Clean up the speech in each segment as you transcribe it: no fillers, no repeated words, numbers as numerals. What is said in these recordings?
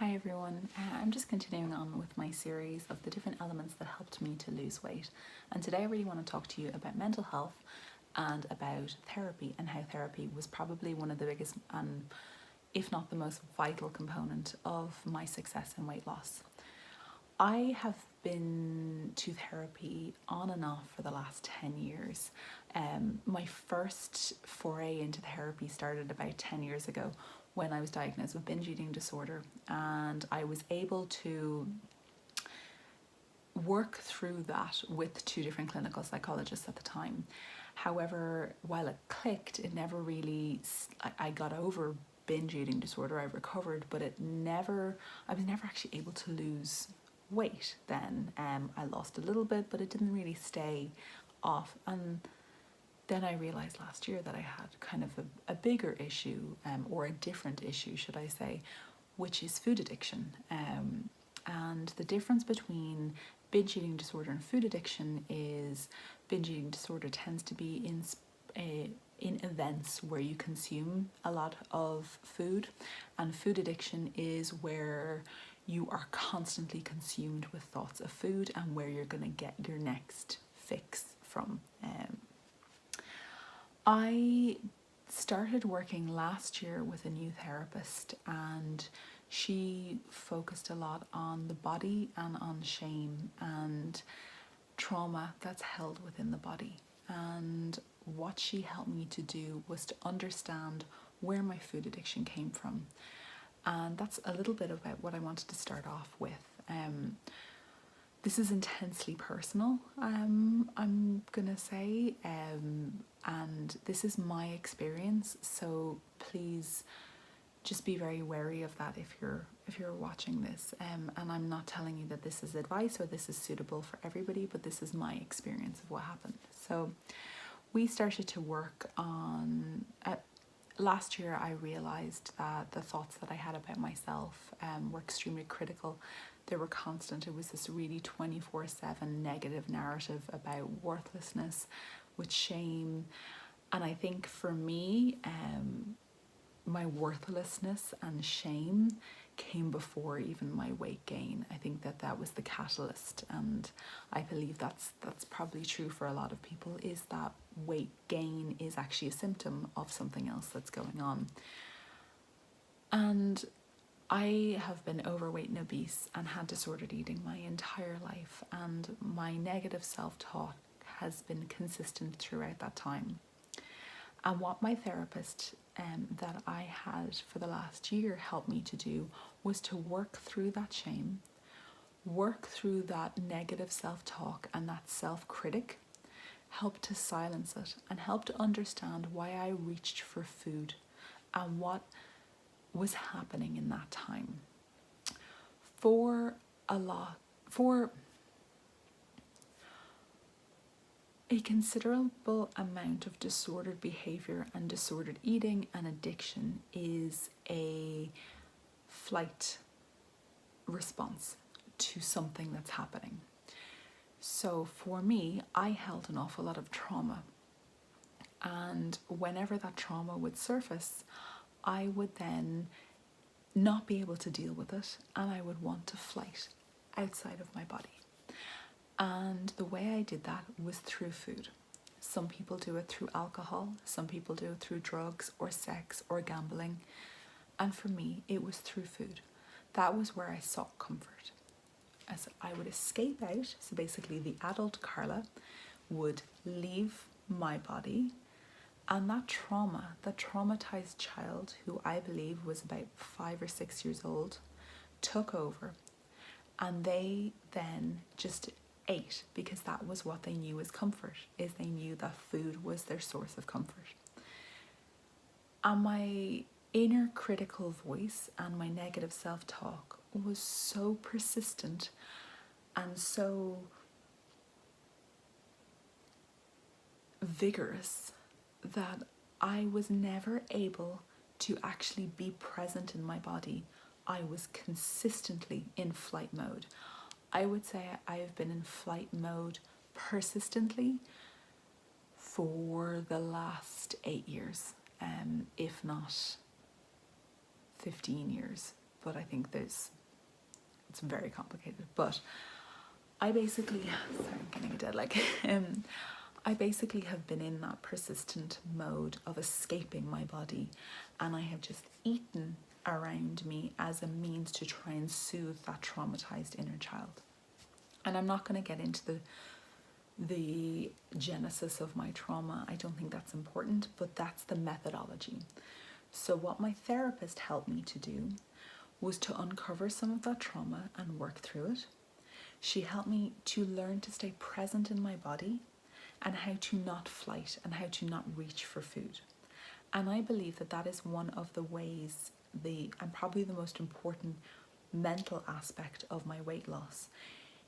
Hi everyone, I'm just continuing on with my series of the different elements that helped me to lose weight, and today I really want to talk to you about mental health and about therapy, and how therapy was probably one of the biggest and if not the most vital component of my success in weight loss. I have been to therapy on and off for the last 10 years. My first foray into therapy started about 10 years ago when I was diagnosed with binge eating disorder, and I was able to work through that with two different clinical psychologists at the time. However, while it clicked, it never really, I got over binge eating disorder, I recovered, but I was never actually able to lose weight then. I lost a little bit, but it didn't really stay off. And then I realized last year that I had kind of a bigger issue, or a different issue, should I say, which is food addiction. And the difference between binge eating disorder and food addiction is binge eating disorder tends to be in events where you consume a lot of food, and food addiction is where you are constantly consumed with thoughts of food and where you're going to get your next fix from. I started working last year with a new therapist, and she focused a lot on the body and on shame and trauma that's held within the body. And what she helped me to do was to understand where my food addiction came from. And that's a little bit about what I wanted to start off with. This is intensely personal, I'm gonna say, and this is my experience, so please just be very wary of that if you're watching this. And I'm not telling you that this is advice or this is suitable for everybody, but this is my experience of what happened. So we started to work on last year. I realized that the thoughts that I had about myself were extremely critical. They were constant. It was this really 24/7 negative narrative about worthlessness with shame. And I think for me, my worthlessness and shame came before even my weight gain. I think that was the catalyst, and I believe that's probably true for a lot of people, is that weight gain is actually a symptom of something else that's going on. And I have been overweight and obese and had disordered eating my entire life, and my negative self-talk has been consistent throughout that time. And what my therapist that I had for the last year helped me to do was to work through that shame, work through that negative self-talk and that self-critic, help to silence it, and help to understand why I reached for food and what was happening in that time. For a considerable amount of disordered behavior and disordered eating and addiction is a flight response to something that's happening. So for me, I held an awful lot of trauma, and whenever that trauma would surface, I would then not be able to deal with it, and I would want to flight outside of my body. And the way I did that was through food. Some people do it through alcohol, some people do it through drugs or sex or gambling. And for me, it was through food. That was where I sought comfort. As I would escape out, so basically the adult Carla would leave my body, and that trauma, that traumatized child, who I believe was about 5 or 6 years old, took over, and they then just ate, because that was what they knew as comfort, is they knew that food was their source of comfort. And my inner critical voice and my negative self-talk was so persistent and so vigorous that I was never able to actually be present in my body. I was consistently in flight mode. I would say I have been in flight mode persistently for the last 8 years, if not 15 years. but I think it's very complicated. But I basically, sorry, I'm getting a dead leg. I basically have been in that persistent mode of escaping my body, and I have just eaten around me as a means to try and soothe that traumatized inner child. And I'm not going to get into the genesis of my trauma. I don't think that's important, but that's the methodology. So what my therapist helped me to do was to uncover some of that trauma and work through it. She helped me to learn to stay present in my body and how to not flight and how to not reach for food. And I believe that that is one of the ways, and probably the most important mental aspect of my weight loss,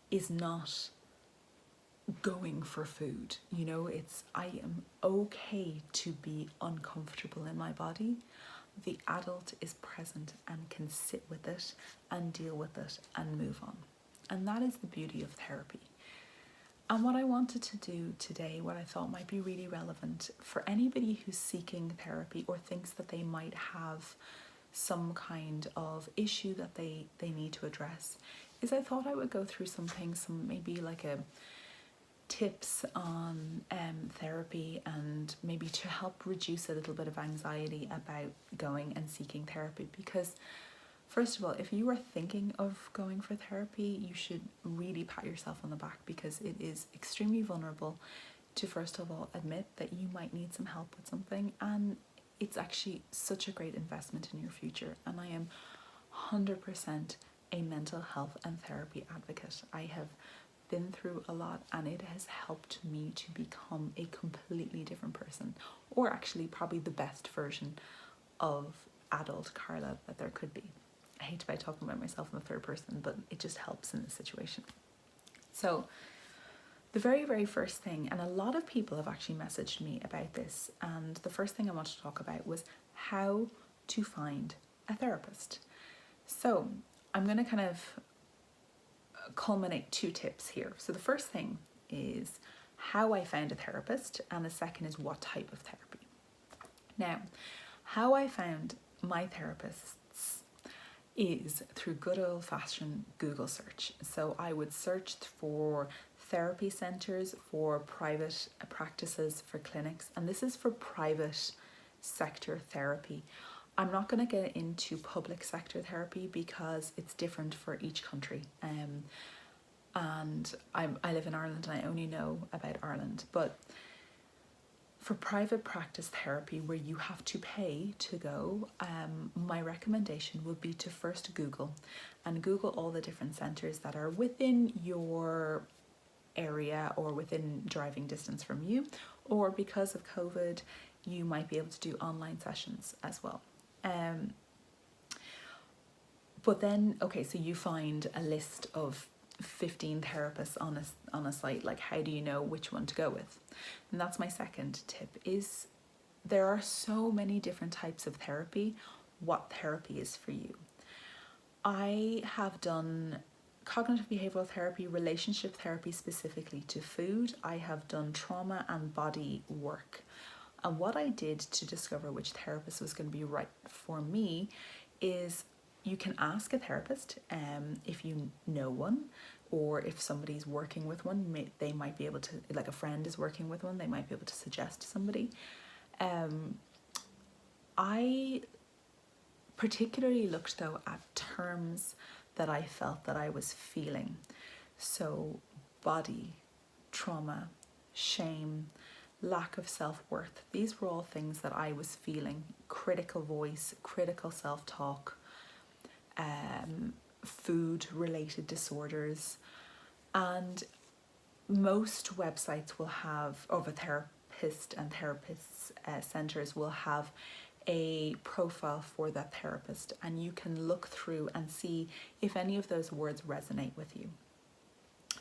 is not going for food. You know, I am okay to be uncomfortable in my body. The adult is present and can sit with it and deal with it and move on. And that is the beauty of therapy. And what I wanted to do today, what I thought might be really relevant for anybody who's seeking therapy or thinks that they might have some kind of issue that they need to address, is I thought I would go through some things, some maybe like a tips on therapy, and maybe to help reduce a little bit of anxiety about going and seeking therapy. Because first of all, if you are thinking of going for therapy, you should really pat yourself on the back, because it is extremely vulnerable to first of all admit that you might need some help with something, and it's actually such a great investment in your future. And I am 100% a mental health and therapy advocate. I have been through a lot, and it has helped me to become a completely different person, or actually probably the best version of adult Carla that there could be. I hate to be talking about myself in the third person, but it just helps in this situation. So the very, very first thing, and a lot of people have actually messaged me about this, and the first thing I wanted to talk about was how to find a therapist. So I'm going to kind of culminate 2 tips here. So the first thing is how I found a therapist, and the second is what type of therapy. Now, how I found my therapists is through good old-fashioned Google search. So I would search for therapy centres, for private practices, for clinics, and this is for private sector therapy. I'm not going to get into public sector therapy because it's different for each country. And I live in Ireland, and I only know about Ireland. But for private practice therapy, where you have to pay to go, my recommendation would be to first Google all the different centres that are within your area or within driving distance from you, or because of COVID, you might be able to do online sessions as well. But then, okay, so you find a list of 15 therapists on a site. Like, how do you know which one to go with? And that's my second tip, is there are so many different types of therapy. What therapy is for you? I have done cognitive behavioral therapy, relationship therapy specifically to food. I have done trauma and body work. And what I did to discover which therapist was going to be right for me is you can ask a therapist if you know one, or if somebody's working with one, they might be able to, like a friend is working with one, they might be able to suggest somebody. I particularly looked though at terms that I felt that I was feeling. So body, trauma, shame, lack of self-worth. These were all things that I was feeling. Critical voice, critical self-talk, food-related disorders. And most websites will have, of a therapist and therapists centres will have a profile for that therapist, and you can look through and see if any of those words resonate with you.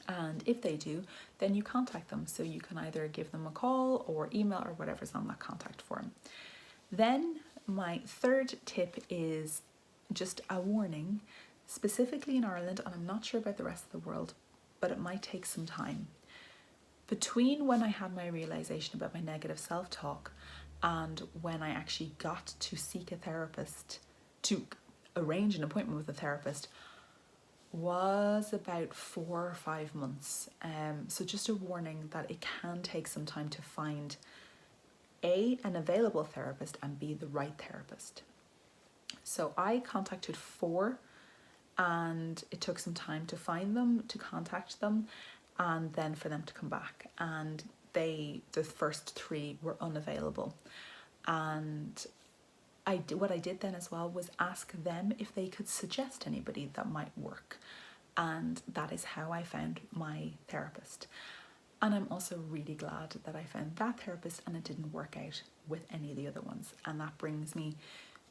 And if they do, then you contact them. So you can either give them a call or email or whatever's on that contact form. Then my third tip is just a warning, specifically in Ireland, and I'm not sure about the rest of the world, but it might take some time. Between when I had my realization about my negative self-talk and when I actually got to seek a therapist, to arrange an appointment with a therapist was about 4 or 5 months. So just a warning that it can take some time to find A, an available therapist, and B, the right therapist. So I contacted 4, and it took some time to find them, to contact them, and then for them to come back. And the first 3 were unavailable. And what I did then as well was ask them if they could suggest anybody that might work. And that is how I found my therapist. And I'm also really glad that I found that therapist and it didn't work out with any of the other ones. And that brings me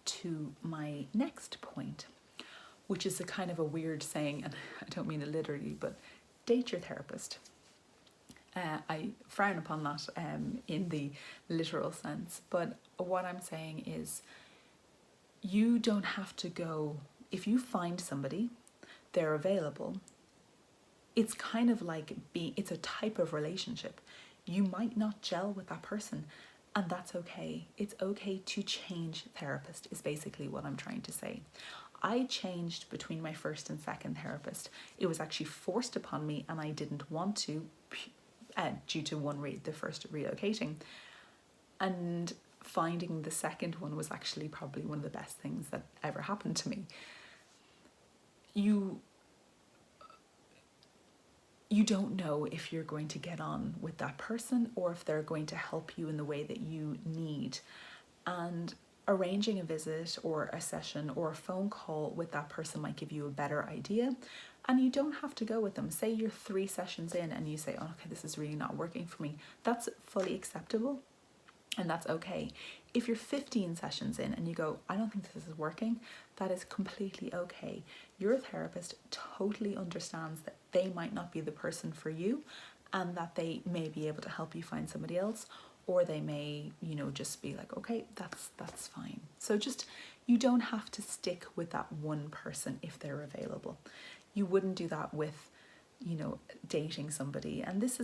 to my next point, which is a kind of a weird saying, and I don't mean it literally, but date your therapist. I frown upon that in the literal sense, but what I'm saying is you don't have to go, if you find somebody, they're available, it's kind of like it's a type of relationship. You might not gel with that person, and that's okay. It's okay to change therapist is basically what I'm trying to say. I changed between my first and second therapist. It was actually forced upon me and I didn't want to, due to the first relocating. And finding the second one was actually probably one of the best things that ever happened to me. You don't know if you're going to get on with that person or if they're going to help you in the way that you need. And arranging a visit or a session or a phone call with that person might give you a better idea. And you don't have to go with them. Say you're 3 sessions in and you say, oh, okay, this is really not working for me. That's fully acceptable. And that's okay. If you're 15 sessions in and you go, I don't think this is working, that is completely okay. Your therapist totally understands that they might not be the person for you and that they may be able to help you find somebody else, or they may, just be like, okay, that's fine. So just, you don't have to stick with that one person if they're available. You wouldn't do that with dating somebody. And this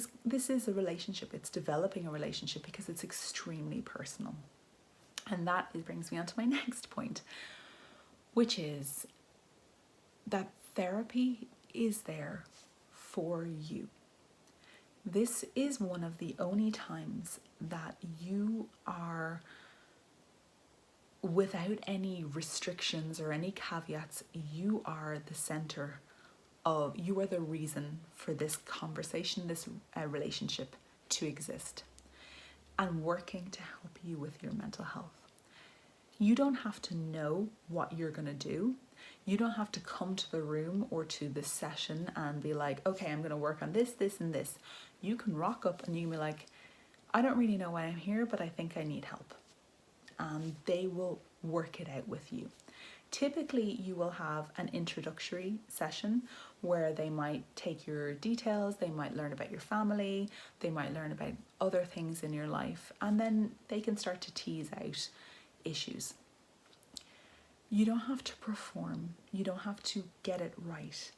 is a relationship. It's developing a relationship because it's extremely personal. And that brings me on to my next point, which is that therapy is there for you. This is one of the only times that you are, without any restrictions or any caveats, you are the center of, you are the reason for this conversation, this relationship to exist, and working to help you with your mental health. You don't have to know what you're going to do. You don't have to come to the room or to the session and be like, okay, I'm going to work on this, this, and this. You can rock up and you can be like, I don't really know why I'm here, but I think I need help. And they will work it out with you. Typically, you will have an introductory session where they might take your details, they might learn about your family, they might learn about other things in your life, and then they can start to tease out issues. You don't have to perform, you don't have to get it right.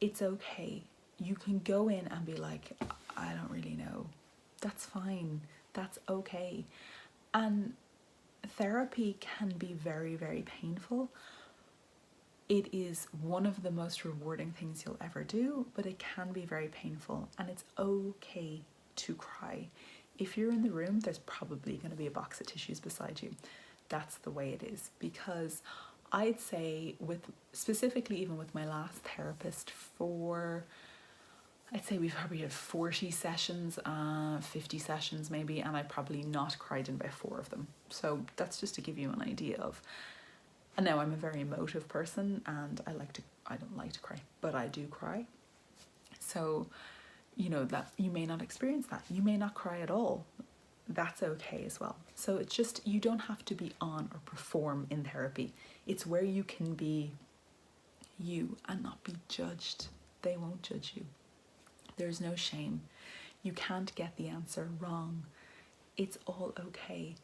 It's okay. You can go in and be like, I don't really know. That's fine. That's okay. And therapy can be very, very painful. It is one of the most rewarding things you'll ever do, but it can be very painful, and it's okay to cry. If you're in the room, there's probably going to be a box of tissues beside you. That's the way it is, because I'd say specifically even with my last therapist, I'd say we've probably had 40 sessions, 50 sessions maybe, and I probably not cried in about 4 of them. So that's just to give you an idea of. And now I'm a very emotive person and I don't like to cry, but I do cry. So, that you may not experience that. You may not cry at all. That's okay as well. So it's just, you don't have to be on or perform in therapy. It's where you can be you and not be judged. They won't judge you. There's no shame. You can't get the answer wrong. It's all okay.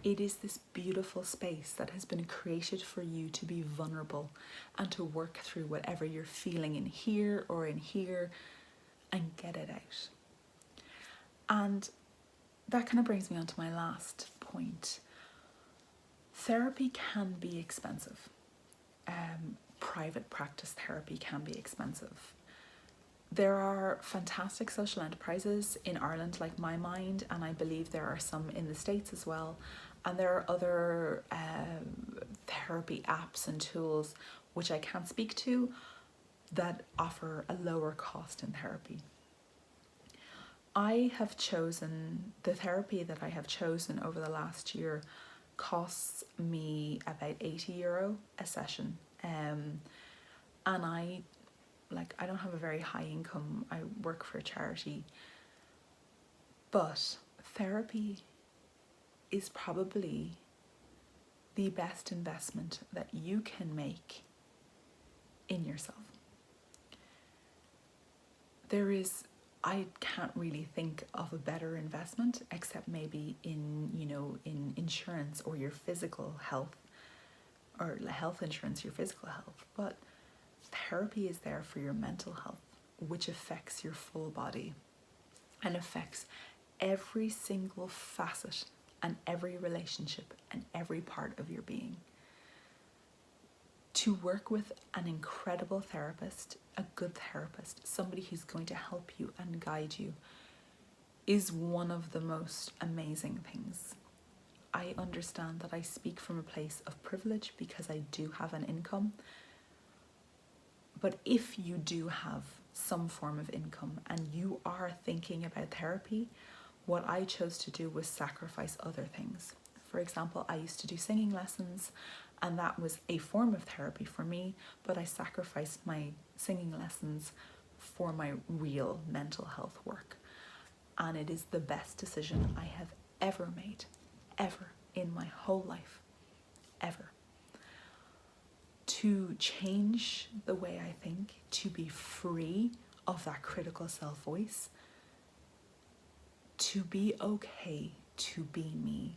It is this beautiful space that has been created for you to be vulnerable and to work through whatever you're feeling in here or in here and get it out. And that kind of brings me on to my last point. Therapy can be expensive. private practice therapy can be expensive. There are fantastic social enterprises in Ireland like My Mind, and I believe there are some in the States as well. And there are other therapy apps and tools which I can't speak to that offer a lower cost in therapy. I have chosen, the therapy that I have chosen over the last year costs me about €80 a session. And I don't have a very high income. I work for a charity. But therapy is probably the best investment that you can make in yourself. I can't really think of a better investment except maybe in insurance or your physical health, or health insurance, your physical health. But therapy is there for your mental health, which affects your full body and affects every single facet and every relationship and every part of your being. To work with an incredible therapist, a good therapist, somebody who's going to help you and guide you, is one of the most amazing things. I understand that I speak from a place of privilege because I do have an income. But if you do have some form of income and you are thinking about therapy, what I chose to do was sacrifice other things. For example, I used to do singing lessons, and that was a form of therapy for me, but I sacrificed my singing lessons for my real mental health work. And it is the best decision I have ever made, ever, in my whole life, ever. To change the way I think, to be free of that critical self-voice, to be okay to be me,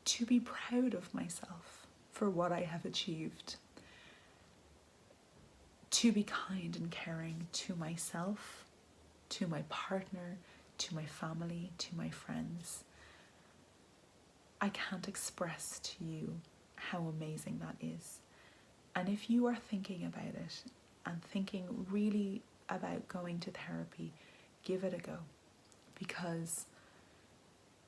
to be proud of myself for what I have achieved, to be kind and caring to myself, to my partner, to my family, to my friends. I can't express to you how amazing that is. And if you are thinking about it and thinking really about going to therapy, give it a go, because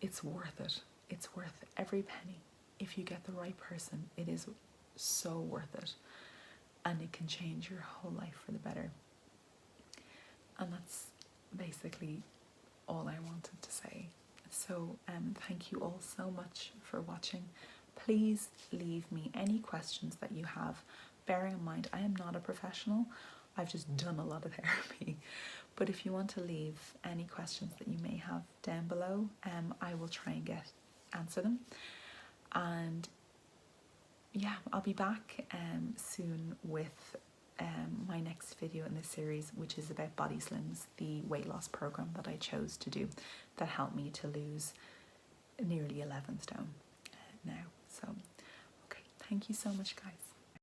it's worth it. It's worth every penny. If you get the right person, it is so worth it. And it can change your whole life for the better. And that's basically all I wanted to say. So thank you all so much for watching. Please leave me any questions that you have. Bearing in mind, I am not a professional. I've just done a lot of therapy. But if you want to leave any questions that you may have down below, I will try and answer them. And yeah, I'll be back soon with my next video in this series, which is about Body Slims, the weight loss program that I chose to do that helped me to lose nearly 11 stone now. So, okay, thank you so much, guys.